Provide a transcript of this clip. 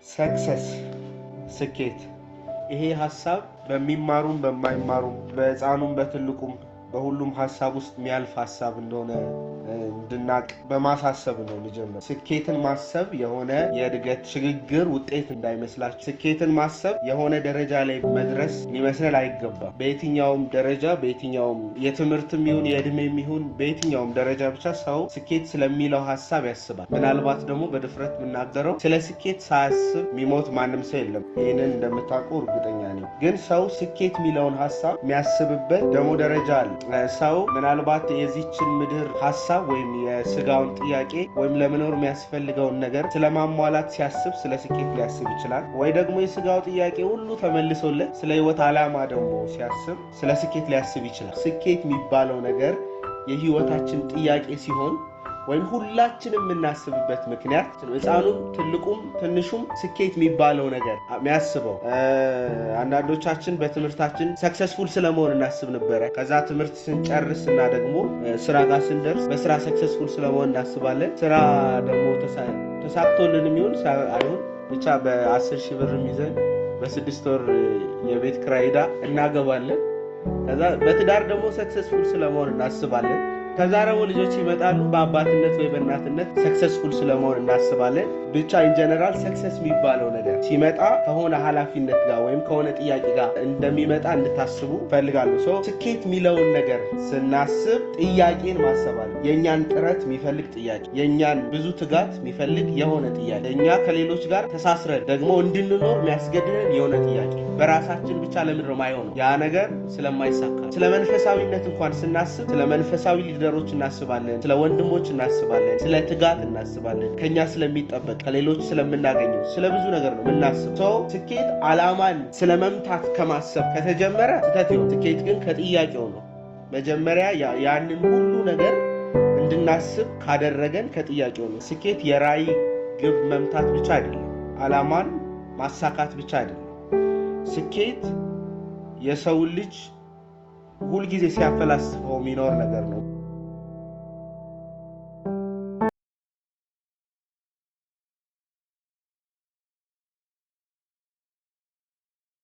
ሰክሰስ ስኬት ይሄ ሐሳብ በሚማሩም በማይማሩም በሕፃኑም በትልቁም በሁሉም ሐሳብ ውስጥ የሚያልፍ ሐሳብ እንደሆነ እንድናቅ በማሳሰብ ነው ልጀምር። ስኬትን ማሰብ የሆነ የእድገት ሽግግር ውጤት እንዳይመስላችሁ። ስኬትን ማሰብ የሆነ ደረጃ ላይ መድረስ ሊመስል አይገባም። በየትኛውም ደረጃ በየትኛውም የትምህርትም ይሁን የእድሜም ይሁን በየትኛውም ደረጃ ብቻ ሰው ስኬት ስለሚለው ሐሳብ ያስባል። ምናልባት ደግሞ በድፍረት የምናገረው ስለ ስኬት ሳያስብ የሚሞት ማንም ሰው የለም። ይህንን እንደምታውቁ እርግጠኛ ነኝ። ግን ሰው ስኬት የሚለውን ሐሳብ የሚያስብበት ደግሞ ደረጃ አለ። ሰው ምናልባት የዚችን ምድር ሐሳብ ወይም የስጋውን ጥያቄ ወይም ለመኖር የሚያስፈልገውን ነገር ስለማሟላት ሲያስብ ስለ ስኬት ሊያስብ ይችላል። ወይ ደግሞ የስጋው ጥያቄ ሁሉ ተመልሶለት ስለ ህይወት ዓላማ ደግሞ ሲያስብ ስለ ስኬት ሊያስብ ይችላል። ስኬት የሚባለው ነገር የህይወታችን ጥያቄ ሲሆን ወይም ሁላችንም የምናስብበት ምክንያት ሕፃኑም ትልቁም ትንሹም ስኬት የሚባለው ነገር የሚያስበው። አንዳንዶቻችን በትምህርታችን ሰክሰስፉል ስለመሆን እናስብ ነበረ። ከዛ ትምህርት ስንጨርስ እና ደግሞ ስራ ጋር ስንደርስ በስራ ሰክሰስፉል ስለመሆን እናስባለን። ስራ ደግሞ ተሳክቶልን የሚሆን አይሆን ብቻ በ10 ሺህ ብር ይዘን በ6 ወር የቤት ኪራይ ዕዳ እናገባለን። ከዛ በትዳር ደግሞ ሰክሰስፉል ስለመሆን እናስባለን። ከዛ ደግሞ ልጆች ይመጣሉ፣ በአባትነት ወይ በእናትነት ሰክሰስፉል ስለመሆን እናስባለን። ብቻ ኢን ጀነራል ሰክሰስ የሚባለው ነገር ሲመጣ ከሆነ ኃላፊነት ጋር ወይም ከሆነ ጥያቄ ጋር እንደሚመጣ እንድታስቡ ፈልጋለሁ። ስኬት የሚለውን ነገር ስናስብ ጥያቄን ማሰባል። የእኛን ጥረት የሚፈልግ ጥያቄ፣ የእኛን ብዙ ትጋት የሚፈልግ የሆነ ጥያቄ፣ እኛ ከሌሎች ጋር ተሳስረን ደግሞ እንድንኖር የሚያስገድደን የሆነ ጥያቄ። በራሳችን ብቻ ለምንድነው የማይሆነው? ያ ነገር ስለማይሳካ። ስለ መንፈሳዊነት እንኳን ስናስብ ስለ መንፈሳዊ ሊደሮች እናስባለን፣ ስለ ወንድሞች እናስባለን፣ ስለ ትጋት እናስባለን፣ ከኛ ስለሚጠበቅ ከሌሎች ስለምናገኘው ስለ ብዙ ነገር ነው የምናስበው። ስኬት ዓላማን ስለ መምታት ከማሰብ ከተጀመረ ስህተት ነው። ስኬት ግን ከጥያቄው ነው። መጀመሪያ ያንን ሁሉ ነገር እንድናስብ ካደረገን ከጥያቄው ነው። ስኬት የራዕይ ግብ መምታት ብቻ አይደለም፣ ዓላማን ማሳካት ብቻ አይደለም። ስኬት የሰው ልጅ ሁልጊዜ ሲያፈላስፈው የሚኖር ነገር ነው።